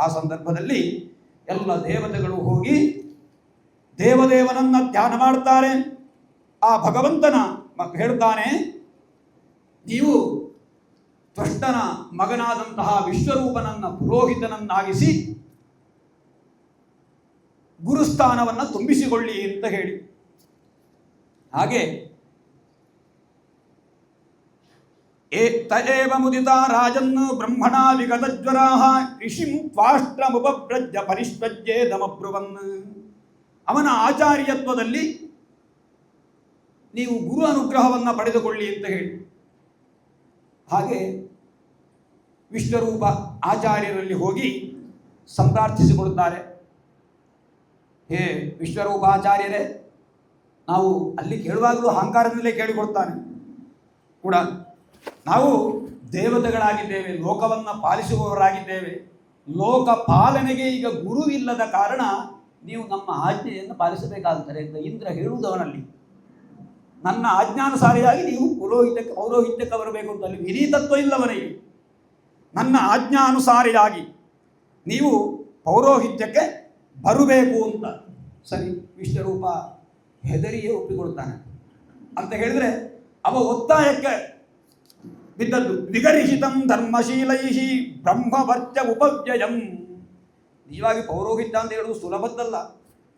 ಆ ಸಂದರ್ಭದಲ್ಲಿ ಎಲ್ಲ ದೇವತೆಗಳು ಹೋಗಿ ದೇವದೇವನನ್ನ ಧ್ಯಾನ ಮಾಡ್ತಾರೆ. ಆ ಭಗವಂತನ ಹೇಳ್ತಾನೆ, ನೀವು ತ್ವಷ್ಟನ ಮಗನಾದಂತಹ ವಿಶ್ವರೂಪನನ್ನ ಪುರೋಹಿತನನ್ನಾಗಿಸಿ ಗುರುಸ್ಥಾನವನ್ನು ತುಂಬಿಸಿಕೊಳ್ಳಿ ಅಂತ ಹೇಳಿ. ಹಾಗೆ ತಯೇವ ಮುದಿತ ರಾಜನ್ ಬ್ರಹ್ಮಣ ವಿಗತಜ್ವರಾಹ ಋಷಿಂ ತ್ವಾಷ್ಟ್ರಮುಪವ್ರಜ್ಯ ಪರಿಷ್ವಜ್ಯೇದಮಬ್ರುವನ್. ಅವನ ಆಚಾರ್ಯತ್ವದಲ್ಲಿ ನೀವು ಗುರು ಅನುಗ್ರಹವನ್ನು ಪಡೆದುಕೊಳ್ಳಿ ಅಂತ ಹೇಳಿ. ಹಾಗೆ ವಿಶ್ವರೂಪ ಆಚಾರ್ಯರಲ್ಲಿ ಹೋಗಿ ಸಂಪ್ರಾರ್ಥಿಸಿಕೊಡುತ್ತಾರೆ. ಹೇ ವಿಶ್ವರೂಪಾಚಾರ್ಯರೇ, ನಾವು ಅಲ್ಲಿ ಕೇಳುವಾಗಲೂ ಅಹಂಕಾರದಲ್ಲೇ ಕೇಳಿಕೊಡ್ತಾನೆ ಕೂಡ, ನಾವು ದೇವತೆಗಳಾಗಿದ್ದೇವೆ, ಲೋಕವನ್ನು ಪಾಲಿಸುವವರಾಗಿದ್ದೇವೆ. ಲೋಕ ಪಾಲನೆಗೆ ಈಗ ಗುರುವಿಲ್ಲದ ಕಾರಣ ನೀವು ನಮ್ಮ ಆಜ್ಞೆಯನ್ನು ಪಾಲಿಸಬೇಕಾಗುತ್ತದೆ ಅಂತ ಇಂದ್ರ ಹೇಳುವುದವನಲ್ಲಿ. ನನ್ನ ಆಜ್ಞಾನುಸಾರಿಯಾಗಿ ನೀವು ಪೌರೋಹಿತ್ಯಕ್ಕೆ ಬರಬೇಕು ಅಂತ ಅಲ್ಲಿ ವಿನೀತತ್ವ ಇಲ್ಲವನಿಗೆ. ನನ್ನ ಆಜ್ಞಾನುಸಾರಿಯಾಗಿ ನೀವು ಪೌರೋಹಿತ್ಯಕ್ಕೆ ಬರಬೇಕು ಅಂತ. ಸರಿ, ವಿಶ್ವರೂಪ ಹೆದರಿಯೇ ಒಪ್ಪಿಕೊಳ್ತಾನೆ ಅಂತ ಹೇಳಿದ್ರೆ ಅವ ಒತ್ತಾಯಕ್ಕೆ ಬಿದ್ದದ್ದು. ವಿಗರ್ಹಿತಂ ಧರ್ಮಶೀಲೈಹಿ ಬ್ರಹ್ಮವರ್ಚ ಉಪವ್ಯಯಂ. ನಿಜವಾಗಿ ಪೌರೋಹಿತ್ಯ ಅಂತ ಹೇಳುವುದು ಸುಲಭದ್ದಲ್ಲ.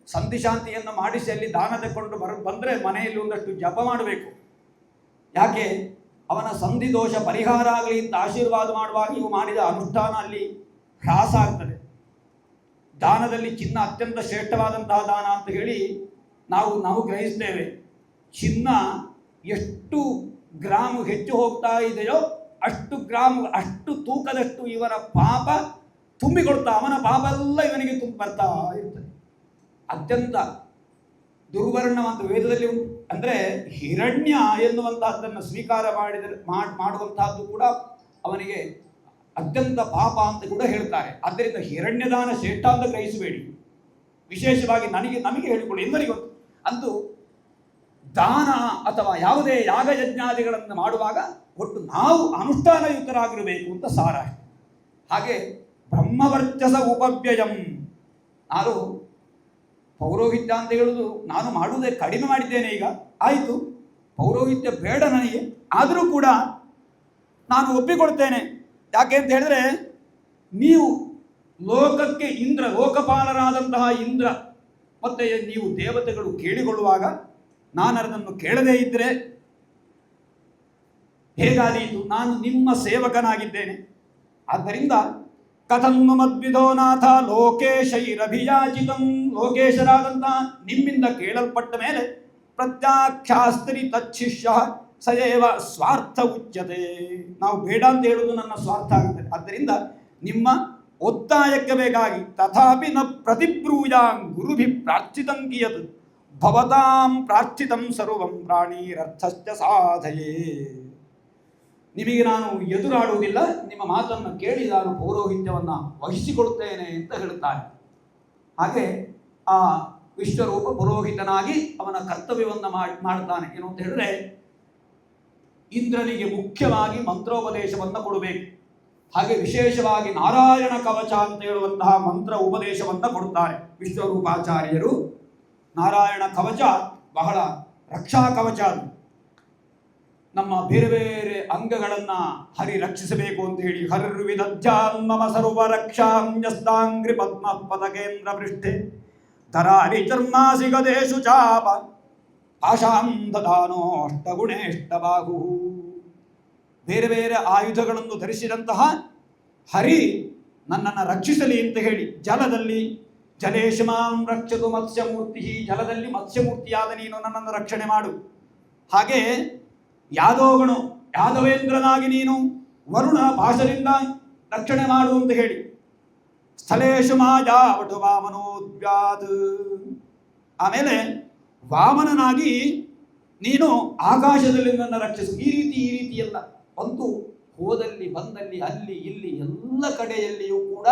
ಸಂಧಿ ಶಾಂತಿಯನ್ನು ಮಾಡಿಸಿ ಅಲ್ಲಿ ದಾನ ತಗೊಂಡು ಬಂದರೆ ಮನೆಯಲ್ಲಿ ಒಂದಷ್ಟು ಜಪ ಮಾಡಬೇಕು. ಯಾಕೆ? ಅವನ ಸಂಧಿ ದೋಷ ಪರಿಹಾರ ಆಗಲಿ ಅಂತ ಆಶೀರ್ವಾದ ಮಾಡುವಾಗ ಇವು ಮಾಡಿದ ಅನುಷ್ಠಾನ ಅಲ್ಲಿ ಹ್ರಾಸ ಆಗ್ತದೆ. ದಾನದಲ್ಲಿ ಚಿನ್ನ ಅತ್ಯಂತ ಶ್ರೇಷ್ಠವಾದಂತಹ ದಾನ ಅಂತ ಹೇಳಿ ನಾವು ಗ್ರಹಿಸ್ತೇವೆ. ಚಿನ್ನ ಎಷ್ಟು ಗ್ರಾಮ್ ಹೆಚ್ಚು ಹೋಗ್ತಾ ಇದೆಯೋ ಅಷ್ಟು ಗ್ರಾಮ್ ಅಷ್ಟು ತೂಕದಷ್ಟು ಇವನ ಪಾಪ ತುಂಬಿಕೊಡ್ತಾ, ಅವನ ಪಾಪ ಎಲ್ಲ ಇವನಿಗೆ ಬರ್ತಾ ಇರ್ತದೆ. ಅತ್ಯಂತ ದುರ್ವರ್ಣವಂತ ವೇದದಲ್ಲಿ ಉಂಟು. ಅಂದರೆ ಹಿರಣ್ಯ ಎನ್ನುವಂತಹದ್ದನ್ನು ಸ್ವೀಕಾರ ಮಾಡುವಂತಹದ್ದು ಕೂಡ ಅವನಿಗೆ ಅತ್ಯಂತ ಪಾಪ ಅಂತ ಕೂಡ ಹೇಳ್ತಾರೆ. ಆದ್ದರಿಂದ ಹಿರಣ್ಯದಾನ ಶ್ರೇಷ್ಠ ಅಂತ ಗ್ರಹಿಸಬೇಡಿ. ವಿಶೇಷವಾಗಿ ನಮಗೆ ಹೇಳಿಕೊಳ್ಳಿ, ಎಲ್ಲರಿಗೂ ಅಂತೂ ದಾನ ಅಥವಾ ಯಾವುದೇ ಯಾಗಯಜ್ಞಾದಿಗಳನ್ನು ಮಾಡುವಾಗ ಒಟ್ಟು ನಾವು ಅನುಷ್ಠಾನಯುತರಾಗಿರಬೇಕು ಅಂತ ಸಾರ. ಹಾಗೆ ಬ್ರಹ್ಮವರ್ಚಸ ಉಪವ್ಯಯಂ. ನಾನು ಪೌರೋಹಿತ್ಯ ಅಂತ ಹೇಳುವುದು ನಾನು ಮಾಡುವುದೇ ಕಡಿಮೆ ಮಾಡಿದ್ದೇನೆ. ಈಗ ಆಯಿತು, ಪೌರೋಹಿತ್ಯ ಬೇಡ ನನಗೆ, ಆದರೂ ಕೂಡ ನಾನು ಒಪ್ಪಿಕೊಳ್ತೇನೆ. ಯಾಕೆ ಅಂತ ಹೇಳಿದ್ರೆ, ನೀವು ಲೋಕಕ್ಕೆ ಇಂದ್ರ, ಲೋಕಪಾಲರಾದಂತಹ ಇಂದ್ರ ಮತ್ತೆ ನೀವು ದೇವತೆಗಳು ಕೇಳಿಕೊಳ್ಳುವಾಗ ನಾನು ಅದನ್ನು ಕೇಳದೇ ಇದ್ದರೆ ಹೇಗಾದೀತು? ನಾನು ನಿಮ್ಮ ಸೇವಕನಾಗಿದ್ದೇನೆ. ಆದ್ದರಿಂದ ಕಥನ್ನು ಮದ್ವಿಧೋ ನಾಥ ಲೋಕೇಶೈರಭಿಯಾಚಿತಂ. ಲೋಕೇಶರಾದಂತಹ ನಿಮ್ಮಿಂದ ಕೇಳಲ್ಪಟ್ಟ ಮೇಲೆ ಪ್ರತ್ಯಾಖ್ಯಾಸ್ತ್ರಿ ತಚ್ಛಿಷ್ಯ ಸಯೇವ ಸ್ವಾರ್ಥ ಉಚ್ಯತೆ. ನಾವು ಬೇಡ ಅಂತ ಹೇಳುವುದು ನನ್ನ ಸ್ವಾರ್ಥ ಆಗುತ್ತದೆ. ಆದ್ದರಿಂದ ನಿಮ್ಮ ಒತ್ತಾಯಕ್ಕೆ ಬೇಕಾಗಿ ತಥಾಪಿ ನ ಪ್ರತಿಬ್ರೂಯಾಂ ಗುರುಭಿ ಪ್ರಾರ್ಥಿತಂ ಕಿಯತ್ ಭವತಾಂ ಪ್ರಾರ್ಥಿತಂ ಸರ್ವಂ ಪ್ರಾಣೀರರ್ಥಶ್ಚ ಸಾಧಯೇ. ನಿಮಗೆ ನಾನು ಎದುರಾಡುವುದಿಲ್ಲ, ನಿಮ್ಮ ಮಾತನ್ನು ಕೇಳಿ ನಾನು ಪೌರೋಹಿತ್ಯವನ್ನು ವಹಿಸಿಕೊಡುತ್ತೇನೆ ಅಂತ ಹೇಳುತ್ತಾರೆ. ಹಾಗೆ ಆ ವಿಶ್ವರೂಪ ಪುರೋಹಿತನಾಗಿ ಅವನ ಕರ್ತವ್ಯವನ್ನು ಮಾಡ್ತಾನೆ. ಏನು ಅಂತ ಹೇಳಿದ್ರೆ, ಇಂದ್ರನಿಗೆ ಮುಖ್ಯವಾಗಿ ಮಂತ್ರೋಪದೇಶವನ್ನು ಕೊಡಬೇಕು. ಹಾಗೆ ವಿಶೇಷವಾಗಿ ನಾರಾಯಣ ಕವಚ ಅಂತ ಹೇಳುವಂತಹ ಮಂತ್ರ ಉಪದೇಶವನ್ನು ಕೊಡುತ್ತಾರೆ ವಿಶ್ವರೂಪಾಚಾರ್ಯರು. ನಾರಾಯಣ ಕವಚ ಬಹಳ ರಕ್ಷಾ ಕವಚ. ಅದು ನಮ್ಮ ಬೇರೆ ಬೇರೆ ಅಂಗಗಳನ್ನು ಹರಿ ರಕ್ಷಿಸಬೇಕು ಅಂತ ಹೇಳಿ ಹರ್ವಿದಧ್ಯಾನ್ಮಮ ಸರ್ವ ರಕ್ಷಾಂಜಸ್ತಾಂಗ್ರಿ ಪದ್ಮ ಪದಕೇಂದ್ರ ಪೃಷ್ಠೆ ಧರಾರಿ ಚರ್ಮಾಸಿ ಗದೇಶು ಚಾಪ ಪಾಶಾಂಧದಾನೋ ಅಷ್ಟಗುಣೇಷ್ಟಬಾಹು. ಬೇರೆ ಬೇರೆ ಆಯುಧಗಳನ್ನು ಧರಿಸಿದಂತಹ ಹರಿ ನನ್ನನ್ನು ರಕ್ಷಿಸಲಿ ಅಂತ ಹೇಳಿ ಜಲದಲ್ಲಿ ಜಲೇಶಮಾಂ ರಕ್ಷತು ಮತ್ಸ್ಯಮೂರ್ತಿ, ಜಲದಲ್ಲಿ ಮತ್ಸ್ಯಮೂರ್ತಿಯಾದ ನೀನು ನನ್ನನ್ನು ರಕ್ಷಣೆ ಮಾಡು. ಹಾಗೆ ಯಾದವಗಣು ಯಾದವೇಂದ್ರನಾಗಿ ನೀನು ವರುಣ ಪಾಶದಿಂದ ರಕ್ಷಣೆ ಮಾಡು ಅಂತ ಹೇಳಿ ಸ್ಥಳೇಶು ಮಾಜಾವಟು ವಾಮನೋದ್ವ್ಯಾತ್. ಆಮೇಲೆ ವಾಮನನಾಗಿ ನೀನು ಆಕಾಶದಲ್ಲಿ ನನ್ನ ರಕ್ಷಿಸು. ಈ ರೀತಿ ಎಲ್ಲ ಒಂದು ಹೋದಲ್ಲಿ ಬಂದಲ್ಲಿ ಅಲ್ಲಿ ಇಲ್ಲಿ ಎಲ್ಲ ಕಡೆಯಲ್ಲಿಯೂ ಕೂಡ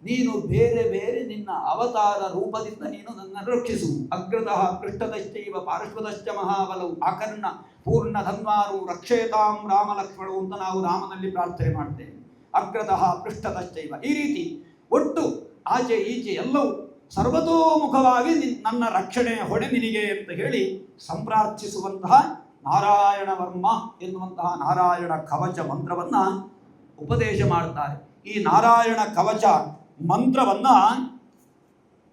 ನೀನು ಬೇರೆ ಬೇರೆ ನಿನ್ನ ಅವತಾರ ರೂಪದಿಂದ ನೀನು ನನ್ನನ್ನು ರಕ್ಷಿಸು. ಅಗ್ರತಃ ಪೃಷ್ಠದಶ್ಚೈವ ಪಾರ್ಶ್ವದಶ್ಚ ಮಹಾಬಲವು ಆಕರ್ಣ ಪೂರ್ಣ ಧನ್ವಾರು ರಕ್ಷೇತಾಂ ರಾಮ ಲಕ್ಷ್ಮಣವು ಅಂತ ನಾವು ರಾಮನಲ್ಲಿ ಪ್ರಾರ್ಥನೆ ಮಾಡ್ತೇವೆ. ಅಗ್ರತಃ ಪೃಷ್ಠದಶ್ಚೈವ. ಈ ರೀತಿ ಒಟ್ಟು ಆಚೆ ಈಚೆ ಎಲ್ಲವೂ ಸರ್ವತೋಮುಖವಾಗಿ ನನ್ನ ರಕ್ಷಣೆಯ ಹೊಣೆ ನಿನಗೆ ಅಂತ ಹೇಳಿ ಸಂಪ್ರಾರ್ಥಿಸುವಂತಹ ನಾರಾಯಣ ವರ್ಮ ಎನ್ನುವಂತಹ ನಾರಾಯಣ ಕವಚ ಮಂತ್ರವನ್ನ ಉಪದೇಶ ಮಾಡ್ತಾರೆ. ಈ ನಾರಾಯಣ ಕವಚ ಮಂತ್ರವನ್ನ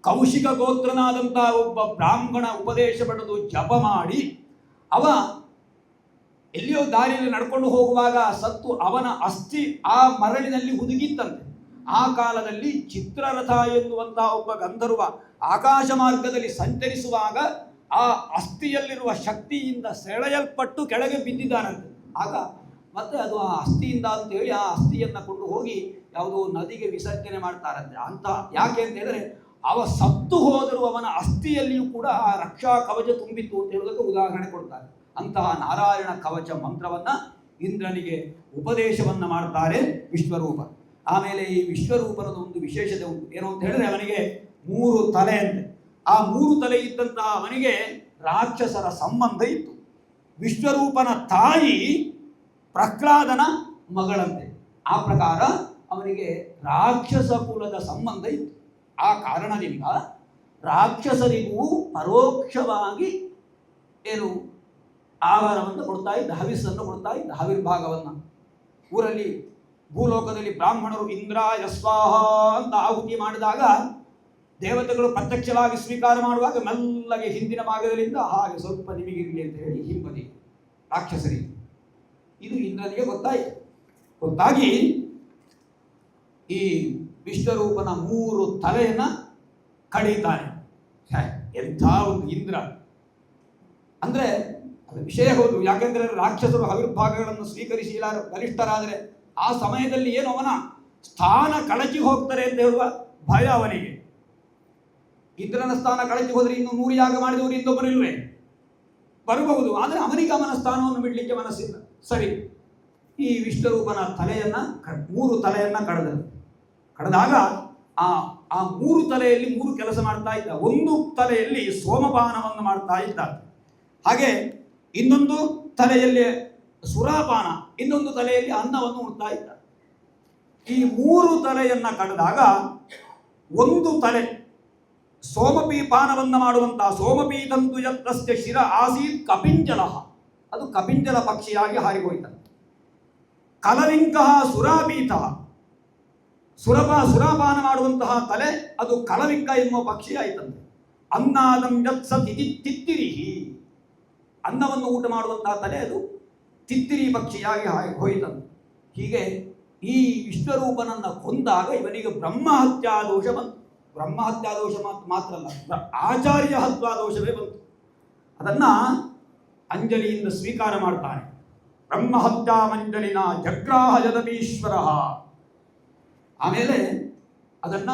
ಕೌಶಿಕ ಗೋತ್ರನಾದಂತಹ ಒಬ್ಬ ಬ್ರಾಹ್ಮಣ ಉಪದೇಶ ಪಡೆದು ಜಪ ಮಾಡಿ ಅವ ಎಲ್ಲಿಯೋ ದಾರಿಯಲ್ಲಿ ನಡ್ಕೊಂಡು ಹೋಗುವಾಗ ಸತ್ತು ಅವನ ಅಸ್ಥಿ ಆ ಮರಳಿನಲ್ಲಿ ಹುದುಗಿತ್ತಂತೆ. ಆ ಕಾಲದಲ್ಲಿ ಚಿತ್ರರಥ ಎನ್ನುವಂತಹ ಒಬ್ಬ ಗಂಧರ್ವ ಆಕಾಶ ಮಾರ್ಗದಲ್ಲಿ ಸಂಚರಿಸುವಾಗ ಆ ಅಸ್ಥಿಯಲ್ಲಿರುವ ಶಕ್ತಿಯಿಂದ ಸೆಳೆಯಲ್ಪಟ್ಟು ಕೆಳಗೆ ಬಿದ್ದಿದ್ದಾನಂತೆ. ಆಗ ಮತ್ತೆ ಅದು ಆ ಅಸ್ಥಿಯಿಂದ ಅಂತ ಹೇಳಿ ಆ ಅಸ್ಥಿಯನ್ನು ಕೊಂಡು ಹೋಗಿ ಯಾವುದೋ ನದಿಗೆ ವಿಸರ್ಜನೆ ಮಾಡ್ತಾರಂತೆ. ಅಂತ ಯಾಕೆ ಅಂತ ಹೇಳಿದ್ರೆ ಅವ ಸತ್ತು ಹೋದರೂ ಅವನ ಅಸ್ಥಿಯಲ್ಲಿಯೂ ಕೂಡ ಆ ರಕ್ಷಾ ಕವಚ ತುಂಬಿತ್ತು ಅಂತ ಹೇಳೋದಕ್ಕೆ ಉದಾಹರಣೆ ಕೊಡ್ತಾರೆ. ಅಂತಹ ನಾರಾಯಣ ಕವಚ ಮಂತ್ರವನ್ನ ಇಂದ್ರನಿಗೆ ಉಪದೇಶವನ್ನ ಮಾಡ್ತಾರೆ ವಿಶ್ವರೂಪ. ಆಮೇಲೆ ಈ ವಿಶ್ವರೂಪನದ ಒಂದು ವಿಶೇಷತೆ ಉಂಟು. ಏನು ಅಂತ ಹೇಳಿದ್ರೆ ಅವನಿಗೆ 3 ತಲೆ ಅಂತೆ. ಆ 3 ತಲೆ ಇದ್ದಂತಹ ಅವನಿಗೆ ರಾಕ್ಷಸರ ಸಂಬಂಧ ಇತ್ತು. ವಿಶ್ವರೂಪನ ತಾಯಿ ಪ್ರಹ್ಲಾದನ ಮಗಳಂತೆ. ಆ ಪ್ರಕಾರ ಅವನಿಗೆ ರಾಕ್ಷಸ ಕುಲದ ಸಂಬಂಧ ಇತ್ತು. ಆ ಕಾರಣದಿಂದ ರಾಕ್ಷಸರಿಗೂ ಪರೋಕ್ಷವಾಗಿ ಏನು ಆಹಾರವನ್ನು ಕೊಡ್ತಾ ಇದ್ದ, ಹವಿಸ್ಸನ್ನು ಕೊಡ್ತಾ ಇದ್ದ, ಹವಿರ್ಭಾಗವನ್ನು. ಊರಲ್ಲಿ ಭೂಲೋಕದಲ್ಲಿ ಬ್ರಾಹ್ಮಣರು ಇಂದ್ರಾಯ ಸ್ವಾಹ ಅಂತ ಆಹುತಿ ಮಾಡಿದಾಗ ದೇವತೆಗಳು ಪ್ರತ್ಯಕ್ಷವಾಗಿ ಸ್ವೀಕಾರ ಮಾಡುವಾಗ ಮೆಲ್ಲಗೆ ಹಿಂದಿನ ಭಾಗದಲ್ಲಿಂದ ಹಾಗೆ ಸ್ವಲ್ಪ ನಿಮಗಿರಲಿ ಅಂತ ಹೇಳಿ ಹಿಂಬದಿ ರಾಕ್ಷಸರಿಗೆ ಇದು ಇಂದ್ರನಿಗೆ ಗೊತ್ತಾಗಿ ಈ ವಿಶ್ವರೂಪನ 3 ತಲೆಯನ್ನ ಕಡಿತಾನೆ. ಎಂಥ ಒಂದು ಇಂದ್ರ ಅಂದ್ರೆ ಅದು ವಿಷಯ ಹೌದು. ಯಾಕೆಂದ್ರೆ ರಾಕ್ಷಸರು ಹವಿರ್ಭಾಗಗಳನ್ನು ಸ್ವೀಕರಿಸಿ ಬಲಿಷ್ಠರಾದರೆ ಆ ಸಮಯದಲ್ಲಿ ಏನು ಅವನ ಸ್ಥಾನ ಕಳಚಿ ಹೋಗ್ತಾರೆ ಅಂತ ಹೇಳುವ ಭಯ ಅವನಿಗೆ. ಇಂದ್ರನ ಸ್ಥಾನ ಕಳಚಿ ಹೋದ್ರೆ ಇನ್ನು 100 ಯಾಗ ಮಾಡಿದವರು ಇನ್ನೊಬ್ಬರಿಲ್ವೇ ಬರಬಹುದು. ಆದರೆ ಅವನಿಗೆ ಅವನ ಸ್ಥಾನವನ್ನು ಬಿಡಲಿಕ್ಕೆ ಮನಸ್ಸಿಲ್ಲ. ಸರಿ, ಈ ವಿಶ್ವರೂಪನ ತಲೆಯನ್ನ 3 ತಲೆಯನ್ನ ಕಡಿದಾಗ ಆ 3 ತಲೆಯಲ್ಲಿ 3 ಕೆಲಸ ಮಾಡ್ತಾ ಇದ್ದ. ಒಂದು ತಲೆಯಲ್ಲಿ ಸೋಮಪಾನವನ್ನು ಮಾಡ್ತಾ ಇದ್ದ, ಹಾಗೆ ಇನ್ನೊಂದು ತಲೆಯಲ್ಲಿ ಸುರಾಪಾನ, ಇನ್ನೊಂದು ತಲೆಯಲ್ಲಿ ಅನ್ನವನ್ನು ಉಣ್ತಾ ಇದ್ದ. ಈ 3 ತಲೆಯನ್ನ ಕಡಿದಾಗ ಒಂದು ತಲೆ ಸೋಮಪಿ ಪಾನವನ್ನ ಮಾಡುವಂತಹ ಸೋಮಪೀತಂತು ಯತ್ತಸ್ಯ ಶಿರ ಆಸೀತ್ ಕಪಿಂಜಲ, ಅದು ಕಪಿಂಜಲ ಪಕ್ಷಿಯಾಗಿ ಹಾರಿಹೋಯ್ತ. ಕಲವಿಂಕ ಸುರಾಪೀತ, ಸುರಾಪಾನ ಮಾಡುವಂತಹ ತಲೆ ಅದು ಕಲವಿಂಕ ಎನ್ನುವ ಪಕ್ಷಿ ಆಯ್ತಂತೆ. ಅನ್ನಾದಂ ಯತ್ಸ ತಿತ್ತಿರಿಹಿ, ಅನ್ನವನ್ನು ಊಟ ಮಾಡುವಂತಹ ತಲೆ ಅದು ತಿತ್ತಿರಿ ಪಕ್ಷಿಯಾಗಿ ಹೋಯ್ತಂತೆ. ಹೀಗೆ ಈ ವಿಶ್ವರೂಪನನ್ನ ಕೊಂದಾಗ ಇವನಿಗೆ ಬ್ರಹ್ಮಹತ್ಯಾ ದೋಷ ಬಂತು. ಬ್ರಹ್ಮಹತ್ಯಾ ದೋಷ ಮಾತ್ರ ಅಲ್ಲ, ಆಚಾರ್ಯ ಹತ್ಯಾ ದೋಷವೇ ಬಂತು. ಅದನ್ನ ಅಂಜಲಿಯಿಂದ ಸ್ವೀಕಾರ ಮಾಡ್ತಾನೆ. ಬ್ರಹ್ಮಹತ್ಯಾ ಮಂಜಲಿನ ಜಗ್ರಾಹ ಯದಪೀಶ್ವರ. ಆಮೇಲೆ ಅದನ್ನ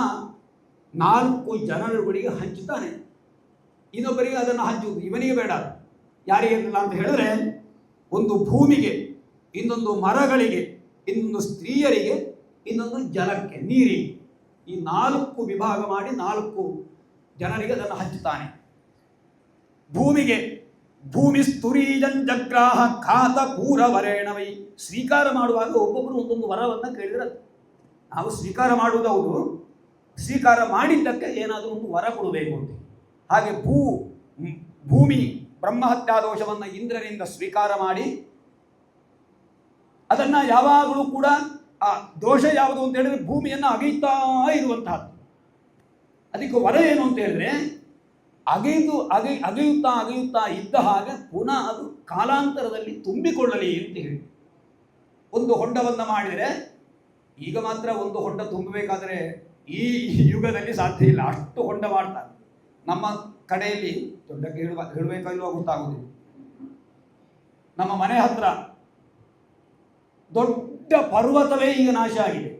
4 ಜನರುಗಳಿಗೆ ಹಂಚುತ್ತಾನೆ. ಇನ್ನೊಬ್ಬರಿಗೆ ಅದನ್ನು ಹಂಚುವುದು ಇವನಿಗೆ ಬೇಡ. ಯಾರಿಗೆ ಅಂತ ಹೇಳಿದ್ರೆ, ಒಂದು ಭೂಮಿಗೆ, ಇನ್ನೊಂದು ಮರಗಳಿಗೆ, ಇನ್ನೊಂದು ಸ್ತ್ರೀಯರಿಗೆ, ಇನ್ನೊಂದು ಜಲಕ್ಕೆ, ನೀರಿಗೆ, ಈ 4 ವಿಭಾಗ ಮಾಡಿ 4 ಜನರಿಗೆ ಅದನ್ನು ಹಂಚುತ್ತಾನೆ. ಭೂಮಿಗೆ ಭೂಮಿ ಸ್ತುರೀಜನ್ ಜಗ್ರಾಹ ಖಾತ ಪೂರವರೇಣವೈ. ಸ್ವೀಕಾರ ಮಾಡುವಾಗ ಒಬ್ಬೊಬ್ಬರು ಒಂದೊಂದು ವರವನ್ನು ಕೇಳಿದ್ರೆ ನಾವು ಸ್ವೀಕಾರ ಮಾಡುವುದೌದು, ಸ್ವೀಕಾರ ಮಾಡಿದ್ದಕ್ಕೆ ಏನಾದರೂ ಒಂದು ವರ ಕೊಡಬೇಕು ಅಂತ. ಹಾಗೆ ಭೂಮಿ ಬ್ರಹ್ಮಹತ್ಯಾ ದೋಷವನ್ನು ಇಂದ್ರನಿಂದ ಸ್ವೀಕಾರ ಮಾಡಿ ಅದನ್ನು ಯಾವಾಗಲೂ ಕೂಡ ಆ ದೋಷ ಯಾವುದು ಅಂತ ಹೇಳಿದ್ರೆ ಭೂಮಿಯನ್ನು ಅಗೆಯುತ್ತಾ ಇರುವಂತಹದ್ದು. ಅದಕ್ಕೆ ವರ ಏನು ಅಂತ ಹೇಳಿದ್ರೆ ಅಗೆಯುತ್ತಾ ಇದ್ದ ಹಾಗೆ ಪುನಃ ಅದು ಕಾಲಾಂತರದಲ್ಲಿ ತುಂಬಿಕೊಳ್ಳಲಿ ಅಂತ ಹೇಳಿ. ಒಂದು ಹೊಂಡವನ್ನು ಮಾಡಿದರೆ ಈಗ ಮಾತ್ರ ಒಂದು ಹೊಂಡ ತುಂಬಬೇಕಾದ್ರೆ ಈ ಯುಗದಲ್ಲಿ ಸಾಧ್ಯ ಇಲ್ಲ, ಅಷ್ಟು ಹೊಂಡ ಮಾಡ್ತಾರೆ. ನಮ್ಮ ಕಡೆಯಲ್ಲಿ ದೊಡ್ಡಕ್ಕೆ ಹೇಳಬೇಕೋ ಇಲ್ವೋ ಗೊತ್ತಾಗುವುದಿಲ್ಲ. ನಮ್ಮ ಮನೆ ಹತ್ರ ದೊಡ್ಡ ಪರ್ವತವೇ ಈಗ ನಾಶ ಆಗಿದೆ.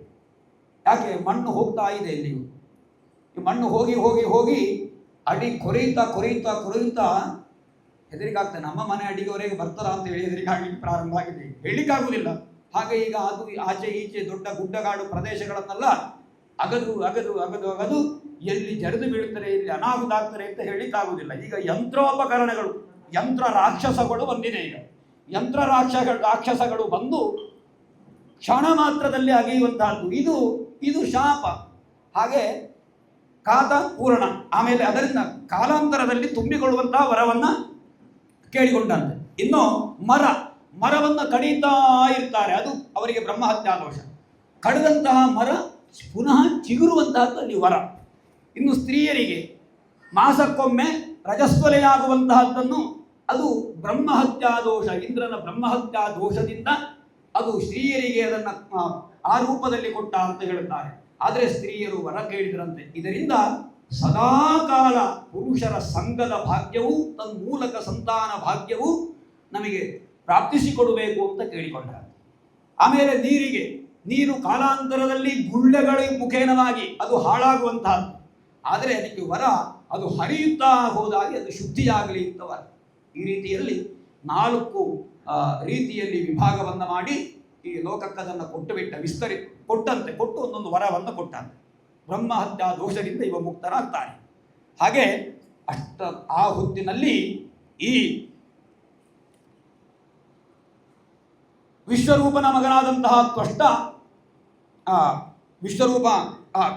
ಯಾಕೆ? ಮಣ್ಣು ಹೋಗ್ತಾ ಇದೆ ಇಲ್ಲಿಯೂ. ಈ ಮಣ್ಣು ಹೋಗಿ ಹೋಗಿ ಹೋಗಿ ಅಡಿ ಕೊರೆಯುತ್ತಾ ಹೆದರಿಕಾಗ್ತದೆ. ನಮ್ಮ ಮನೆ ಅಡಿಗೆವರೆಗೆ ಬರ್ತಾರ ಅಂತ ಹೇಳಿ ಹೆದರಿಕಾಗಲಿಕ್ಕೆ ಪ್ರಾರಂಭ ಆಗಿದೆ. ಹೇಳಲಿಕ್ಕಾಗುವುದಿಲ್ಲ. ಹಾಗೆ ಈಗ ಅದು ಆಚೆ ಈಚೆ ದೊಡ್ಡ ಗುಡ್ಡಗಾಡು ಪ್ರದೇಶಗಳನ್ನೆಲ್ಲ ಅಗದು ಎಲ್ಲಿ ಜರಿದು ಬೀಳ್ತಾರೆ, ಎಲ್ಲಿ ಅನಾಹುತ ಆಗ್ತಾರೆ ಅಂತ ಹೇಳಲಿಕ್ಕಾಗುವುದಿಲ್ಲ. ಈಗ ಯಂತ್ರೋಪಕರಣಗಳು, ಯಂತ್ರ ರಾಕ್ಷಸಗಳು ಬಂದಿದೆ. ಈಗ ಯಂತ್ರ ರಾಕ್ಷಸಗಳು ಬಂದು ಕ್ಷಣ ಮಾತ್ರದಲ್ಲಿ ಅಗೆಯುವಂತಹದ್ದು. ಇದು ಶಾಪ. ಹಾಗೆ ಕಾತ ಪೂರ್ಣ, ಆಮೇಲೆ ಅದರಿಂದ ಕಾಲಾಂತರದಲ್ಲಿ ತುಂಬಿಕೊಳ್ಳುವಂತಹ ವರವನ್ನ ಕೇಳಿಕೊಂಡಂತೆ. ಇನ್ನು ಮರವನ್ನು ಕಡಿತಾ ಇರ್ತಾರೆ, ಅದು ಅವರಿಗೆ ಬ್ರಹ್ಮಹತ್ಯಾ ದೋಷ. ಕಡಿದಂತಹ ಮರ ಪುನಃ ಚಿಗುರುವಂತಹದ್ದು ಅಲ್ಲಿ ವರ. ಇನ್ನು ಸ್ತ್ರೀಯರಿಗೆ ಮಾಸಕ್ಕೊಮ್ಮೆ ರಜಸ್ವಲೆಯಾಗುವಂತಹದ್ದನ್ನು ಅದು ಬ್ರಹ್ಮಹತ್ಯಾ ದೋಷ, ಇಂದ್ರನ ಬ್ರಹ್ಮಹತ್ಯಾ ದೋಷದಿಂದ ಅದು ಸ್ತ್ರೀಯರಿಗೆ ಅದನ್ನು ಆ ರೂಪದಲ್ಲಿ ಕೊಟ್ಟ ಅಂತ ಹೇಳುತ್ತಾರೆ. ಆದರೆ ಸ್ತ್ರೀಯರು ವರ ಕೇಳಿದ್ರಂತೆ. ಇದರಿಂದ ಸದಾಕಾಲ ಪುರುಷರ ಸಂಘದ ಭಾಗ್ಯವು ತನ್ಮೂಲಕ ಸಂತಾನ ಭಾಗ್ಯವು ನಮಗೆ ಪ್ರಾಪ್ತಿಸಿಕೊಡಬೇಕು ಅಂತ ಕೇಳಿಕೊಂಡರು. ಆಮೇಲೆ ನೀರು ಕಾಲಾಂತರದಲ್ಲಿ ಗುಳ್ಳೆಗಳ ಮುಖೇನವಾಗಿ ಅದು ಹಾಳಾಗುವಂತಹದ್ದು. ಆದರೆ ಅದಕ್ಕೆ ವರ ಅದು ಹರಿಯುತ್ತಾ ಹೋದಾಗೆ ಅದು ಶುದ್ಧಿಯಾಗಲಿ ಅಂತ ವರ. ಈ ರೀತಿಯಲ್ಲಿ 4 ರೀತಿಯಲ್ಲಿ ವಿಭಾಗವನ್ನು ಮಾಡಿ ಈ ಲೋಕಕ್ಕದನ್ನು ಕೊಟ್ಟು ಒಂದೊಂದು ವರವನ್ನು ಕೊಟ್ಟಂತೆ. ಬ್ರಹ್ಮಹತ್ಯಾ ದೋಷದಿಂದ ಇವ ಮುಕ್ತರಾಗ್ತಾನೆ. ಹಾಗೆ ಆ ಹೊತ್ತಿನಲ್ಲಿ ಈ ವಿಶ್ವರೂಪನ ಮಗನಾದಂತಹ ತ್ವಷ್ಟ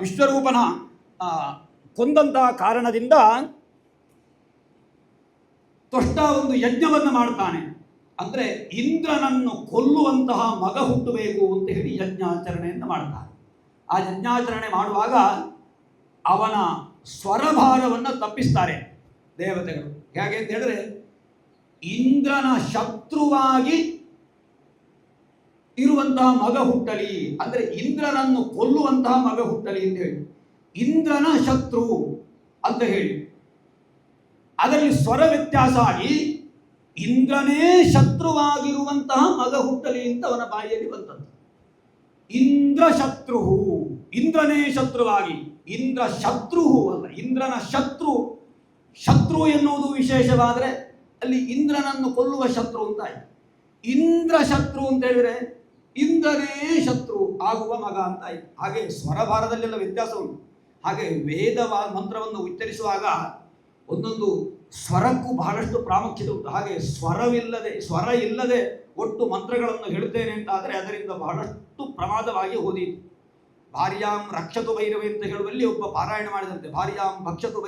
ವಿಶ್ವರೂಪನ ಕೊಂದಂತಹ ಕಾರಣದಿಂದ ತ್ವಷ್ಟ ಒಂದು ಯಜ್ಞವನ್ನು ಮಾಡ್ತಾನೆ. ಅಂದರೆ ಇಂದ್ರನನ್ನು ಕೊಲ್ಲುವಂತಹ ಮಗ ಹುಟ್ಟಬೇಕು ಅಂತ ಹೇಳಿ ಯಜ್ಞಾಚರಣೆಯನ್ನು ಮಾಡ್ತಾನೆ. ಆ ಯಜ್ಞಾಚರಣೆ ಮಾಡುವಾಗ ಅವನ ಸ್ವರಭಾರವನ್ನು ತಪ್ಪಿಸ್ತಾರೆ ದೇವತೆಗಳು. ಹೇಗೆ ಅಂತ ಹೇಳಿದ್ರೆ, ಇಂದ್ರನ ಶತ್ರುವಾಗಿ ಇರುವಂತಹ ಮಗ ಹುಟ್ಟಲಿ, ಅಂದರೆ ಇಂದ್ರನನ್ನು ಕೊಲ್ಲುವಂತಹ ಮಗ ಹುಟ್ಟಲಿ ಅಂತ ಹೇಳಿ, ಇಂದ್ರನ ಶತ್ರು ಅಂತ ಹೇಳಿ ಅದರಲ್ಲಿ ಸ್ವರ ವ್ಯತ್ಯಾಸ ಆಗಿ ಇಂದ್ರನೇ ಶತ್ರುವಾಗಿರುವಂತಹ ಮಗ ಹುಟ್ಟಲಿ ಅಂತ ಅವನ ಬಾಯಿಯಲ್ಲಿ ಬಂತದ್ದು. ಇಂದ್ರ ಶತ್ರು, ಇಂದ್ರನೇ ಶತ್ರುವಾಗಿ, ಇಂದ್ರ ಶತ್ರು ಅಲ್ಲ, ಇಂದ್ರನ ಶತ್ರು ಎನ್ನುವುದು ವಿಶೇಷವಾದರೆ ಅಲ್ಲಿ ಇಂದ್ರನನ್ನು ಕೊಲ್ಲುವ ಶತ್ರು ಅಂತ ಆಯ್ತು. ಇಂದ್ರ ಶತ್ರು ಅಂತ ಹೇಳಿದ್ರೆ ಇಂದ್ರನೇ ಶತ್ರು ಆಗುವ ಮಗ ಅಂತ ಆಯ್ತು. ಹಾಗೆ ಸ್ವರಭಾರದಲ್ಲೆಲ್ಲ ವ್ಯತ್ಯಾಸ ಉಂಟು. ಹಾಗೆ ವೇದ ಮಂತ್ರವನ್ನು ಉಚ್ಚರಿಸುವಾಗ ಒಂದೊಂದು ಸ್ವರಕ್ಕೂ ಬಹಳಷ್ಟು ಪ್ರಾಮುಖ್ಯತೆ ಉಂಟು. ಹಾಗೆ ಸ್ವರ ಇಲ್ಲದೆ ಒಟ್ಟು ಮಂತ್ರಗಳನ್ನು ಹೇಳುತ್ತೇನೆ ಅಂತ ಆದರೆ ಅದರಿಂದ ಬಹಳಷ್ಟು ಪ್ರಮಾದವಾಗಿ ಹೋದೀತು. ಭಾರ್ಯಾಂ ರಕ್ಷತು ಭೈರವಿ ಅಂತ ಹೇಳುವಲ್ಲಿ ಒಬ್ಬ ಪಾರಾಯಣ ಮಾಡಿದಂತೆ, ಭಾರ್ಯಾಂ ಭಕ್ಷತು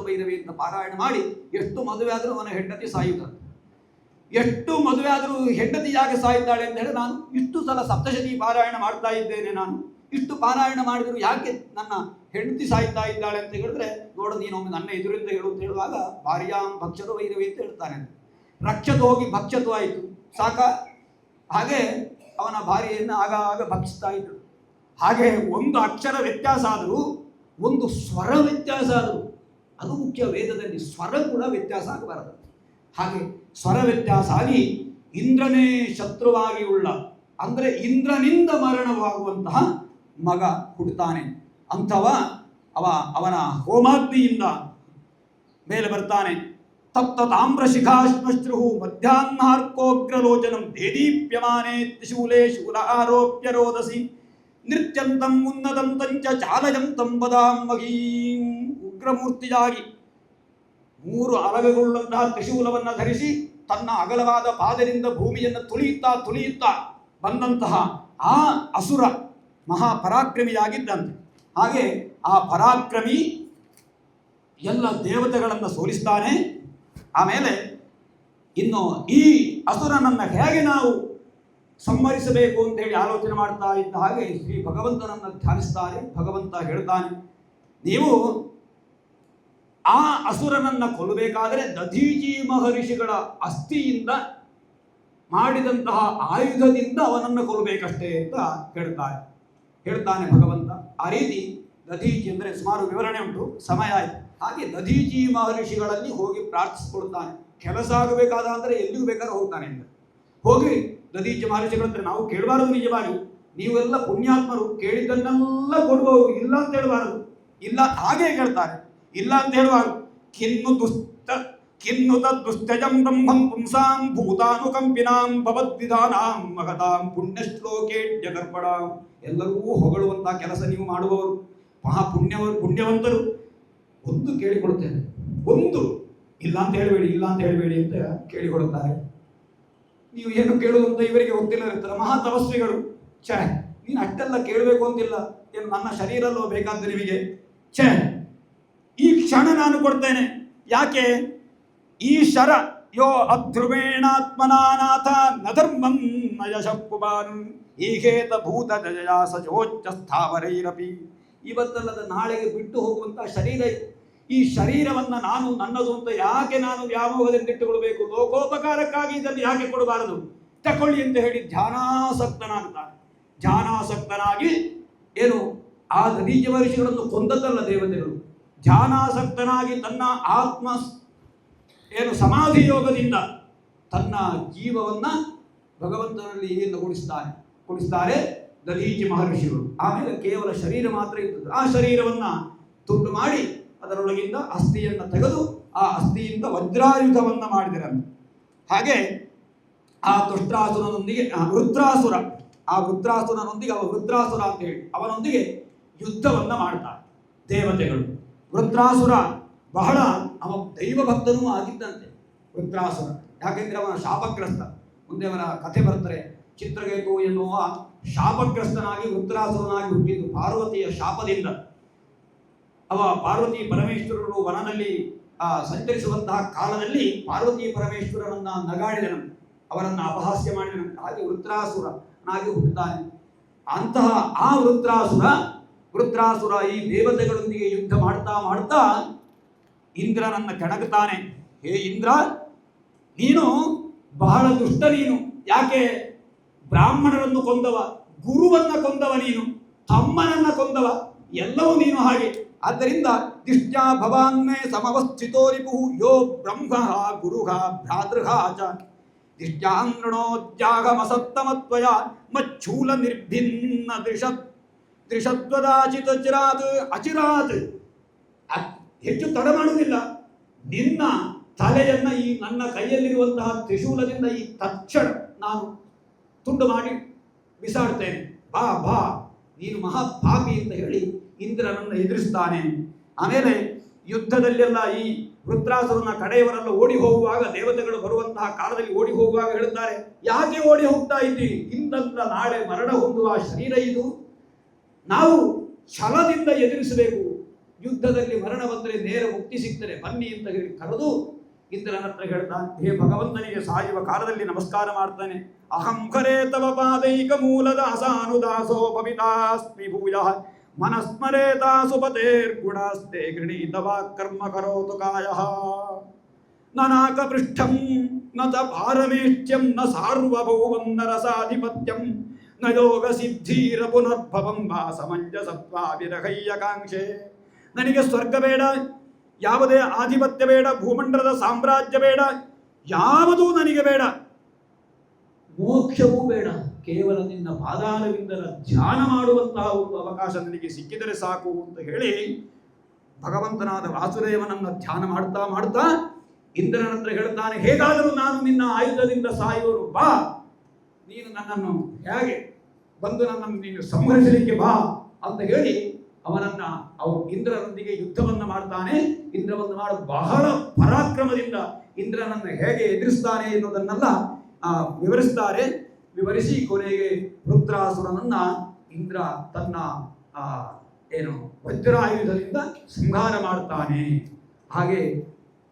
ಭೈರವಿ ಅಂತ ಪಾರಾಯಣ ಮಾಡಿ ಎಷ್ಟು ಮದುವೆ ಆದರೂ ಅವನ ಹೆಂಡತಿ ಸಾಯುತ್ತದೆ. ಎಷ್ಟು ಮದುವೆ ಆದರೂ ಹೆಂಡತಿ ಯಾಕೆ ಸಾಯ್ತಾಳೆ ಅಂತ ಹೇಳಿ, ನಾನು ಇಷ್ಟು ಸಲ ಸಪ್ತಶತಿ ಪಾರಾಯಣ ಮಾಡ್ತಾ ಇದ್ದೇನೆ, ನಾನು ಇಷ್ಟು ಪಾರಾಯಣ ಮಾಡಿದ್ರು ಯಾಕೆ ನನ್ನ ಹೆಂಡತಿ ಸಾಯ್ತಾ ಇದ್ದಾಳೆ ಅಂತ ಹೇಳಿದ್ರೆ, ನೋಡು ನೀನೊಮ್ಮೆ ನನ್ನ ಎದುರಿಂದ ಹೇಳು ಅಂತ ಹೇಳುವಾಗ ಭಾರ್ಯಾಂ ಭಕ್ಷತು ಭೈರವಿ ಅಂತ ಹೇಳ್ತಾನೆ. ರಕ್ಷತು ಹೋಗಿ ಭಕ್ಷತು ಆಯಿತು, ಸಾಕ. ಹಾಗೆ ಅವನ ಭಾರ್ಯೆಯನ್ನು ಆಗಾಗ ಭಕ್ಷಿಸ್ತಾ ಇದ್ದಳು. ಹಾಗೆ ಒಂದು ಅಕ್ಷರ ವ್ಯತ್ಯಾಸ ಆದರೂ, ಒಂದು ಸ್ವರ ವ್ಯತ್ಯಾಸ ಆದರೂ ಅದು ಮುಖ್ಯ. ವೇದದಲ್ಲಿ ಸ್ವರ ಕೂಡ ವ್ಯತ್ಯಾಸ ಆಗಬಾರದು. ಹಾಗೆ ಸ್ವರ ವ್ಯತ್ಯಾಸ ಆಗಿ ಇಂದ್ರನೇ ಶತ್ರುವಾಗಿ ಉಳ್ಳ, ಅಂದರೆ ಇಂದ್ರನಿಂದ ಮರಣವಾಗುವಂತಹ ಮಗ ಹುಡ್ತಾನೆ. ಅಂಥವ ಅವನ ಹೋಮಾಗ್ನಿಯಿಂದ ಮೇಲೆ ಬರ್ತಾನೆ. ತಪ್ತ ತಾಮ್ರ ಶಿಖಾಶ್ಮಶ್ರು ಮಧ್ಯಾಹ್ನಾರ್ಕೋಗ್ರಲೋಚನಂ ದೇದೀಪ್ಯಮಾನೇ ತ್ರಿಶೂಲೇ ಶೂಲ ಆರೋಪ್ಯ ರೋದಸಿ ನೃತ್ಯಂತಂ ಉನ್ನತಂ ತಂಚ ಚಾಲಯಂತಂ ವದಾಮಹೀಂ. ಉಗ್ರಮೂರ್ತಿಯಾಗಿ 3 ಅಲಗಗೊಳ್ಳುವಂತಹ ತ್ರಿಶೂಲವನ್ನು ಧರಿಸಿ ತನ್ನ ಅಗಲವಾದ ಪಾದದಿಂದ ಭೂಮಿಯನ್ನು ತುಳಿಯುತ್ತಾ ಬಂದಂತಹ ಆ ಅಸುರ ಮಹಾಪರಾಕ್ರಮಿಯಾಗಿದ್ದಂತೆ. ಹಾಗೆ ಆ ಪರಾಕ್ರಮಿ ಎಲ್ಲ ದೇವತೆಗಳನ್ನು ಸೋಲಿಸ್ತಾನೆ. ಆಮೇಲೆ ಇನ್ನು ಈ ಅಸುರನನ್ನು ಹೇಗೆ ನಾವು ಸಂಹರಿಸಬೇಕು ಅಂತ ಹೇಳಿ ಆಲೋಚನೆ ಮಾಡ್ತಾ ಇದ್ದ ಹಾಗೆ ಶ್ರೀ ಭಗವಂತನನ್ನು ಧ್ಯಾನಿಸ್ತಾರೆ. ಭಗವಂತ ಹೇಳ್ತಾನೆ, ನೀವು ಆ ಅಸುರನನ್ನು ಕೊಲ್ಲಬೇಕಾದರೆ ದಧೀಚಿ ಮಹರ್ಷಿಗಳ ಅಸ್ಥಿಯಿಂದ ಮಾಡಿದಂತಹ ಆಯುಧದಿಂದ ಅವನನ್ನು ಕೊಲ್ಲಬೇಕಷ್ಟೇ ಅಂತ ಹೇಳ್ತಾನೆ ಭಗವಂತ. ಆ ರೀತಿ ದಧೀಚಿ ಅಂದರೆ ಸುಮಾರು ವಿವರಣೆ ಉಂಟು, ಸಮಯ ಆಯಿತು. ಹಾಗೆ ದಧೀಚಿ ಮಹರ್ಷಿಗಳಲ್ಲಿ ಹೋಗಿ ಪ್ರಾರ್ಥಿಸಿಕೊಳ್ತಾನೆ. ಕೆಲಸ ಆಗಬೇಕಾದ ಅಂದರೆ ಎಲ್ಲಿಗೂ ಬೇಕಾದ್ರೂ ಹೋಗ್ತಾನೆ ಅಂತ ಹೋಗಿ ದಧೀಚಿ ಮಹರ್ಷಿಗಳಂದ್ರೆ ನಾವು ಕೇಳಬಾರದು. ನಿಜವಾಗಿ ನೀವೆಲ್ಲ ಪುಣ್ಯಾತ್ಮರು, ಕೇಳಿದ್ದನ್ನೆಲ್ಲ ಕೊಡುವವರು, ಇಲ್ಲ ಅಂತ ಹೇಳಬಾರದು. ಇಲ್ಲ ಹಾಗೆ ಕೇಳ್ತಾರೆ, ಇಲ್ಲ ಅಂತ ಹೇಳುವಾಗ ಕಿನ್ನುತ ದುಷ್ಟಜಂ ಬ್ರಹ್ಮಂ ಪುಂಸಾಂ ಭೂತಾನುಕಂಪಿನಾಂ ಭವದ್ವಿಧಾನಾಂ ಮಹತಾಂ ಪುಣ್ಯಶ್ಲೋಕೇಡ್ಯಗರ್ಪಣಾಂ. ಎಲ್ಲರೂ ಹೊಗಳುವಂತಹ ಕೆಲಸ ನೀವು ಮಾಡುವವರು, ಪುಣ್ಯವಂತರು. ಒಂದು ಕೇಳಿಕೊಡುತ್ತೇನೆ, ಒಂದು ಇಲ್ಲ ಅಂತ ಹೇಳಬೇಡಿ ಅಂತ ಕೇಳಿಕೊಡುತ್ತಾರೆ. ನೀವು ಏನು ಕೇಳುವುದು ಅಂತ ಇವರಿಗೆ ಗೊತ್ತಿಲ್ಲ ಇರ್ತಾರೆ. ಮಹಾ ತಪಸ್ವಿಗಳು, ನೀನು ಅಷ್ಟೆಲ್ಲ ಕೇಳಬೇಕು ಅಂತಿಲ್ಲ, ಏನು ನನ್ನ ಶರೀರಲ್ಲೋ ಬೇಕಾದ್ದು ನಿಮಗೆ? ಛೇ, ಈ ಕ್ಷಣ ನಾನು ಕೊಡ್ತೇನೆ. ಯಾಕೆ? ಈ ಶರ ಯೋ ಅಧ್ರುವೇಣಾತ್ಮನಾನಾಥ ನ ಧರ್ಮಂ ನ ಯಶಃಪುಮಾನ್ ಈಗೇತ ಭೂತ ಜಯ ಸಜೋಚ್ಚ ಸ್ಥಾವರೈರಪಿ. ಇವತ್ತಲ್ಲದ ನಾಳೆಗೆ ಬಿಟ್ಟು ಹೋಗುವಂತಹ ಶರೀರ. ಈ ಶರೀರವನ್ನು ನಾನು ನನ್ನದು ಅಂತ ಯಾಕೆ ನಾನು ವ್ಯಾಮೋಹದಿಂದ ಇಟ್ಟುಕೊಳ್ಬೇಕು? ಲೋಕೋಪಕಾರಕ್ಕಾಗಿ ಇದನ್ನು ಯಾಕೆ ಕೊಡಬಾರದು? ತಕೊಳ್ಳಿ ಅಂತ ಹೇಳಿ ಧ್ಯಾನಾಸಕ್ತನಾಗ್ತಾನೆ. ಧ್ಯಾನಾಸಕ್ತನಾಗಿ ಏನು ಆ ದಧೀಚ ಮಹರ್ಷಿಗಳನ್ನು ಕೊಂದದ್ದಲ್ಲ ದೇವತೆಗಳು. ಧ್ಯಾನಾಸಕ್ತನಾಗಿ ತನ್ನ ಆತ್ಮ ಏನು ಸಮಾಧಿ ಯೋಗದಿಂದ ತನ್ನ ಜೀವವನ್ನ ಭಗವಂತನಲ್ಲಿ ಏನು ಕೊಡಿಸ್ತಾರೆ ದಧೀಚಿ ಮಹರ್ಷಿಗಳು. ಆಮೇಲೆ ಕೇವಲ ಶರೀರ ಮಾತ್ರ ಇರ್ತದೆ. ಆ ಶರೀರವನ್ನ ತುಂಡು ಮಾಡಿ ಅದರೊಳಗಿಂದ ಅಸ್ಥಿಯನ್ನು ತೆಗೆದು ಆ ಅಸ್ಥಿಯಿಂದ ವಜ್ರಾಯುಧವನ್ನ ಮಾಡಿದರಂತೆ. ಹಾಗೆ ಆ ದುಷ್ಟ್ರಾಸುರನೊಂದಿಗೆ ವೃತ್ರಾಸುರ ಅವ ವೃತ್ರಾಸುರ ಅಂತ ಹೇಳಿ ಅವನೊಂದಿಗೆ ಯುದ್ಧವನ್ನ ಮಾಡ್ತಾರೆ ದೇವತೆಗಳು. ವೃತ್ರಾಸುರ ಬಹಳ ಅವ ದೈವ ಭಕ್ತನೂ ಆಗಿದ್ದಂತೆ ವೃತ್ರಾಸುರ. ಯಾಕೆಂದ್ರೆ ಅವನ ಶಾಪಗ್ರಸ್ತ. ಮುಂದೆ ಅವನ ಕಥೆ ಬರ್ತಾರೆ. ಚಿತ್ರಕೇತು ಎನ್ನುವ ಶಾಪಗ್ರಸ್ತನಾಗಿ ವೃತ್ರಾಸುರನಾಗಿ ಹುಟ್ಟಿದ್ದು ಪಾರ್ವತಿಯ ಶಾಪದಿಂದ. ಅವ ಪಾರ್ವತಿ ಪರಮೇಶ್ವರರು ವನದಲ್ಲಿ ಸಂಚರಿಸುವಂತಹ ಕಾಲದಲ್ಲಿ ಪಾರ್ವತಿ ಪರಮೇಶ್ವರನನ್ನ ನಗಾಡಿದನಂತೆ, ಅವರನ್ನು ಅಪಹಾಸ್ಯ ಮಾಡಿದನಂತೆ. ಹಾಗೆ ವೃತ್ರಾಸುರನಾಗಿ ಹುಟ್ಟುತ್ತಾನೆ. ಅಂತಹ ಆ ವೃತ್ರಾಸುರ ಈ ದೇವತೆಗಳೊಂದಿಗೆ ಯುದ್ಧ ಮಾಡ್ತಾ ಇಂದ್ರನನ್ನ ಕೆಣಗುತ್ತಾನೆ. ಹೇ ಇಂದ್ರ, ನೀನು ಬಹಳ ದುಷ್ಟ. ನೀನು ಯಾಕೆ? ಬ್ರಾಹ್ಮಣರನ್ನು ಕೊಂದವ, ಗುರುವನ್ನ ಕೊಂದವ, ನೀನು ತಮ್ಮನನ್ನ ಕೊಂದವ, ಎಲ್ಲವೂ ನೀನು ಹಾಗೆ. ಆದ್ದರಿಂದ ದಿಷ್ಟ್ಯಾ ಭವಾನ್ಮೇ ಸಮವಸ್ಥಿತೋ ರಿಪುಃ ಯೋ ಬ್ರಹ್ಮ ಗುರುಃ ಭ್ರಾತೃಃ ಚ ದಿಷ್ಟ್ಯಾಂಗಣೋದ್ಯಾಗಮಸತ್ತಮತ್ವಯ ಮಚ್ಚೂಲ ನಿರ್ಭಿನ್ನ ತ್ರಿಷದ್ವದಾಚಿತ ಅಚಿರಾತ್. ಹೆಚ್ಚು ತಡ ಮಾಡುವುದಿಲ್ಲ. ನಿನ್ನ ತಲೆಯನ್ನ ಈ ನನ್ನ ಕೈಯಲ್ಲಿರುವಂತಹ ತ್ರಿಶೂಲದಿಂದ ಈ ತಕ್ಷಣ ನಾನು ತುಂಡು ಮಾಡಿ ಬಿಸಾಡ್ತೇನೆ. ಬಾ, ನೀನು ಮಹಾಪಾಪಿ ಅಂತ ಹೇಳಿ ಇಂದ್ರನನ್ನು ಎದುರಿಸ್ತಾನೆ. ಆಮೇಲೆ ಯುದ್ಧದಲ್ಲೆಲ್ಲ ಈ ವೃತ್ರಾಸುರನ ಕಡೆಯವರೆಲ್ಲ ಓಡಿ ಹೋಗುವಾಗ, ದೇವತೆಗಳು ಬರುವಂತಹ ಕಾಲದಲ್ಲಿ ಓಡಿ ಹೋಗುವಾಗ ಹೇಳುತ್ತಾರೆ, ಯಾಕೆ ಓಡಿ ಹೋಗ್ತಾ ಇದ್ದೀರಿ? ಇಂದಂತ ನಾಳೆ ಮರಣ ಹೊಂದುವ ಶರೀರ ಇದು. ನಾವು ಛಲದಿಂದ ಎದುರಿಸಬೇಕು. ಯುದ್ಧದಲ್ಲಿ ಮರಣ ಬಂದರೆ ನೇರ ಮುಕ್ತಿ ಸಿಗ್ತದೆ, ಬನ್ನಿ ಅಂತ ಹೇಳಿ ಕರೆದು ಇಂದ್ರನ ಹತ್ರ ಹೇಳ್ತಾನೆ. ಹೇ ಭಗವಂತನಿಗೆ ಸಾಯುವ ಕಾಲದಲ್ಲಿ ನಮಸ್ಕಾರ ಮಾಡ್ತಾನೆ. ಅಹಂ ಖರೇ ತವ ಪಾದೈಕ ಮೂಲದ ಅಸಾನುದಾಸೋ ಭವಿತಾಸ್ಮಿ ಭೂಯಃ ಮನಸ್ಮರೇತಾ ಸುಪತೇರ್ಗುಣಾಸ್ತೆ ಗೃಣೀತವ ಕರ್ಮ ಕರೋತು ಕಾಯಃ ನಾನಾಕ ಪೃಷ್ಠಂ ನ ತ ಪಾರಮೇಷ್ಟ್ಯಂ ನ ಸಾರ್ವಭೌಮಂ ನ ರಸಾಧಿಪತ್ಯಂ ನ ಯೋಗ ಸಿದ್ಧೀರ ಪುನರ್ಭವಂ ವಾ ಸಮಂಜಸತ್ವಾ ವಿರಹಯ್ಯಕಾಂಕ್ಷೆ. ನನಗೆ ಸ್ವರ್ಗ ಬೇಡ, ಯಾವುದೇ ಆಧಿಪತ್ಯ ಬೇಡ, ಭೂಮಂಡಲದ ಸಾಮ್ರಾಜ್ಯ ಬೇಡ, ಯಾವುದೂ ನನಗೆ ಬೇಡ, ಮೋಕ್ಷವೂ ಬೇಡ. ಕೇವಲ ನಿನ್ನ ಪಾದಾರವಿಂದರ ಧ್ಯಾನ ಮಾಡುವಂತಹ ಒಂದು ಅವಕಾಶ ನನಗೆ ಸಿಕ್ಕಿದರೆ ಸಾಕು ಅಂತ ಹೇಳಿ ಭಗವಂತನಾದ ವಾಸುದೇವನನ್ನ ಧ್ಯಾನ ಮಾಡ್ತಾ ಇಂದ್ರನ ಹತ್ರ ಹೇಳ್ತಾನೆ, ಹೇಗಾದರೂ ನಾನು ನಿನ್ನ ಆಯುಧದಿಂದ ಸಾಯುವನು, ಬಾ, ನೀನು ನನ್ನನ್ನು ಹೇಗೆ ಬಂದು ನನ್ನನ್ನು ನೀನು ಸಂಹರಿಸಲಿಕ್ಕೆ ಬಾ ಅಂತ ಹೇಳಿ ಇಂದ್ರನೊಂದಿಗೆ ಯುದ್ಧವನ್ನು ಮಾಡ್ತಾನೆ. ಇಂದ್ರವನ್ನು ಮಾಡಿ ಬಹಳ ಪರಾಕ್ರಮದಿಂದ ಇಂದ್ರನನ್ನು ಹೇಗೆ ಎದುರಿಸ್ತಾನೆ ಎನ್ನುವುದನ್ನೆಲ್ಲ ವಿವರಿಸಿ ಕೊನೆಗೆ ವೃತ್ರಾಸುರನನ್ನ ಇಂದ್ರ ತನ್ನ ವಜ್ರಾಯುಧದಿಂದ ಸಂಹಾರ ಮಾಡ್ತಾನೆ. ಹಾಗೆ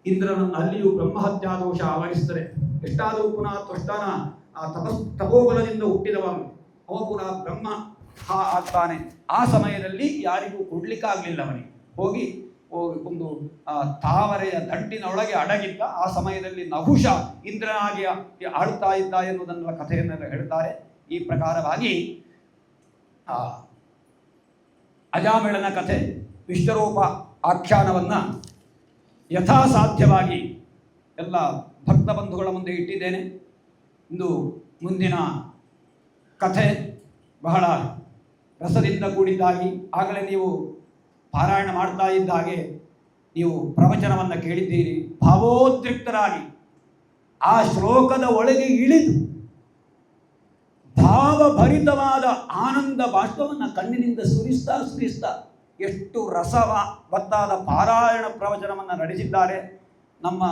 ಇಂದ್ರನನ್ನು ಅಲ್ಲಿಯೂ ಬ್ರಹ್ಮಹತ್ಯಾ ದೋಷ ಆವರಿಸ್ತದೆ. ಎಷ್ಟಾದರೂ ಪುನಃ ತ್ವಷ್ಟನ ತಪೋಬಲದಿಂದ ಹುಟ್ಟಿದವನು ಅವ ಪುನಃ ಬ್ರಹ್ಮ ಆಗ್ತಾನೆ. ಆ ಸಮಯದಲ್ಲಿ ಯಾರಿಗೂ ಕೊಡ್ಲಿಕ್ಕಾಗಲಿಲ್ಲ. ಅವನಿಗೆ ಹೋಗಿ ಒಂದು ತಾವರೆಯ ದಂಟಿನೊಳಗೆ ಅಡಗಿದ್ದ. ಆ ಸಮಯದಲ್ಲಿ ನಹುಷ ಇಂದ್ರನಾಗಿ ಆಳ್ತಾ ಇದ್ದ ಎನ್ನುವುದನ್ನ ಕಥೆಯನ್ನೆಲ್ಲ ಹೇಳ್ತಾರೆ. ಈ ಪ್ರಕಾರವಾಗಿ ಅಜಾಮಿಳನ ಕಥೆ, ವಿಶ್ವರೂಪ ಆಖ್ಯಾನವನ್ನ ಯಥಾಸಾಧ್ಯವಾಗಿ ಎಲ್ಲ ಭಕ್ತ ಬಂಧುಗಳ ಮುಂದೆ ಇಟ್ಟಿದ್ದೇನೆ. ಇಂದು ಮುಂದಿನ ಕಥೆ ಬಹಳ ರಸದಿಂದ ಕೂಡಿದ್ದಾಗಿ, ಆಗಲೇ ನೀವು ಪಾರಾಯಣ ಮಾಡ್ತಾ ಇದ್ದ ಹಾಗೆ ನೀವು ಪ್ರವಚನವನ್ನು ಕೇಳಿದ್ದೀರಿ. ಭಾವೋದ್ರಿಕ್ತರಾಗಿ ಆ ಶ್ಲೋಕದ ಒಳಗೆ ಇಳಿದು ಭಾವಭರಿತವಾದ ಆನಂದ ಬಾಷ್ಪವನ್ನು ಕಣ್ಣಿನಿಂದ ಸುರಿಸ್ತಾ ಎಷ್ಟು ರಸವತ್ತಾದ ಪಾರಾಯಣ ಪ್ರವಚನವನ್ನು ನಡೆಸಿದ್ದಾರೆ. ನಮ್ಮ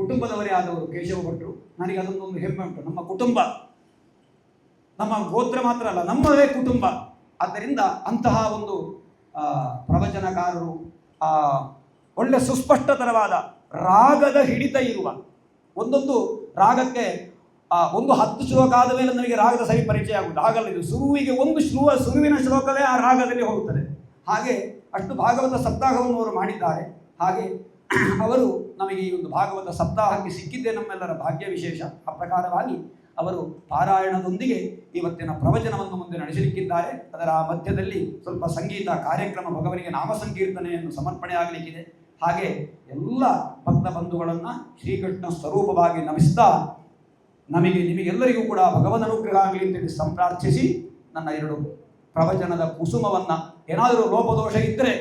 ಕುಟುಂಬದವರೇ ಆದವರು ಕೇಶವ ಭಟ್ರು. ನನಗೆ ಅದೊಂದೊಂದು ಹೆಮ್ಮೆ ಉಂಟು. ನಮ್ಮ ಕುಟುಂಬ ನಮ್ಮ ಗೋತ್ರ ಮಾತ್ರ ಅಲ್ಲ, ನಮ್ಮದೇ ಕುಟುಂಬ. ಆದ್ದರಿಂದ ಅಂತಹ ಒಂದು ಪ್ರವಚನಕಾರರು ಒಳ್ಳೆ ಸುಸ್ಪಷ್ಟತರವಾದ ರಾಗದ ಹಿಡಿತ ಇರುವ ಒಂದೊಂದು ರಾಗಕ್ಕೆ ಒಂದು 10 ಶ್ಲೋಕ ಆದ ಮೇಲೆ ನನಗೆ ರಾಗದ ಸರಿ ಪರಿಚಯ ಆಗುವುದು ಆಗಲ್ಲ. ಇದು ಸುರುವಿಗೆ ಒಂದು ಸುರುವಿನ ಶ್ಲೋಕವೇ ಆ ರಾಗದಲ್ಲಿ ಹೋಗುತ್ತದೆ. ಹಾಗೆ ಅಷ್ಟು ಭಾಗವತ ಸಪ್ತಾಹವನ್ನು ಅವರು ಮಾಡಿದ್ದಾರೆ. ಹಾಗೆ ಅವರು ನಮಗೆ ಈ ಒಂದು ಭಾಗವತ ಸಪ್ತಾಹಕ್ಕೆ ಸಿಕ್ಕಿದ್ದೇ ನಮ್ಮೆಲ್ಲರ ಭಾಗ್ಯ ವಿಶೇಷ. ಆ ಪ್ರಕಾರವಾಗಿ ಅವರು ಪಾರಾಯಣದೊಂದಿಗೆ ಇವತ್ತಿನ ಪ್ರವಚನವನ್ನು ಮುಂದೆ ನಡೆಸಲಿಕ್ಕಿದ್ದಾರೆ. ಅದರ ಮಧ್ಯದಲ್ಲಿ ಸ್ವಲ್ಪ ಸಂಗೀತ ಕಾರ್ಯಕ್ರಮ, ಭಗವನಿಗೆ ನಾಮ ಸಂಕೀರ್ತನೆಯನ್ನು ಸಮರ್ಪಣೆ ಆಗಲಿಕ್ಕಿದೆ. ಹಾಗೆ ಎಲ್ಲ ಭಕ್ತ ಬಂಧುಗಳನ್ನು ಶ್ರೀಕೃಷ್ಣ ಸ್ವರೂಪವಾಗಿ ನಮಿಸ್ತಾ ನಿಮಗೆಲ್ಲರಿಗೂ ಕೂಡ ಭಗವನ್ ಅನುಗ್ರಹ ಆಗಲಿ ಅಂತೇಳಿ ಸಂಪ್ರಾರ್ಥಿಸಿ ನನ್ನ 2 ಪ್ರವಚನದ ಕುಸುಮವನ್ನು, ಏನಾದರೂ ಲೋಪದೋಷ ಇದ್ದರೆ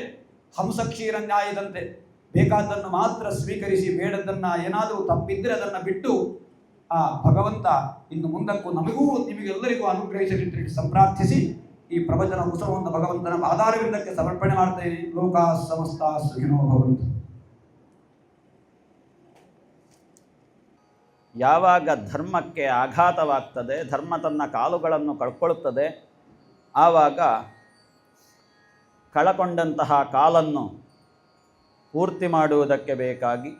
ಹಂಸಕ್ಷೀರ ನ್ಯಾಯದಂತೆ ಬೇಕಾದ್ದನ್ನು ಮಾತ್ರ ಸ್ವೀಕರಿಸಿ, ಬೇಡದ್ದನ್ನು ಏನಾದರೂ ತಪ್ಪಿದ್ದರೆ ಅದನ್ನು ಬಿಟ್ಟು ಆ ಭಗವಂತ ಇನ್ನು ಮುಂದಕ್ಕೂ ನಮಗೂ ನಿಮಗೆಲ್ಲರಿಗೂ ಅನುಗ್ರಹಿಸಲಿ ಅಂತೇಳಿ ಸಂಪ್ರಾರ್ಥಿಸಿ ಈ ಪ್ರವಚನ ಕುಸುಮವನ್ನು ಭಗವಂತನ ಆಧಾರವಿಂದಕ್ಕೆ ಸಮರ್ಪಣೆ ಮಾಡ್ತೇನೆ. ಲೋಕಾ ಸಮಸ್ತ ಸುಖಿನೋ ಭವಂತು. ಯಾವಾಗ ಧರ್ಮಕ್ಕೆ ಆಘಾತವಾಗ್ತದೆ, ಧರ್ಮ ತನ್ನ ಕಾಲುಗಳನ್ನು ಕಳ್ಕೊಳ್ಳುತ್ತದೆ, ಆವಾಗ ಕಳಕೊಂಡಂತಹ ಕಾಲನ್ನು ಪೂರ್ತಿ ಮಾಡುವುದಕ್ಕೆ ಬೇಕಾಗಿ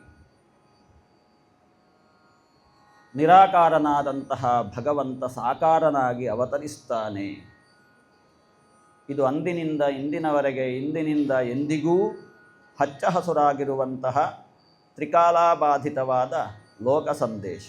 ನಿರಾಕಾರನಾದಂತಹ ಭಗವಂತ ಸಾಕಾರನಾಗಿ ಅವತರಿಸ್ತಾನೆ. ಇದು ಅಂದಿನಿಂದ ಇಂದಿನವರೆಗೆ, ಇಂದಿನಿಂದ ಎಂದಿಗೂ ಹಚ್ಚ ಹಸುರಾಗಿರುವಂತಹ ತ್ರಿಕಾಲಾಬಾಧಿತವಾದ ಲೋಕ ಸಂದೇಶ.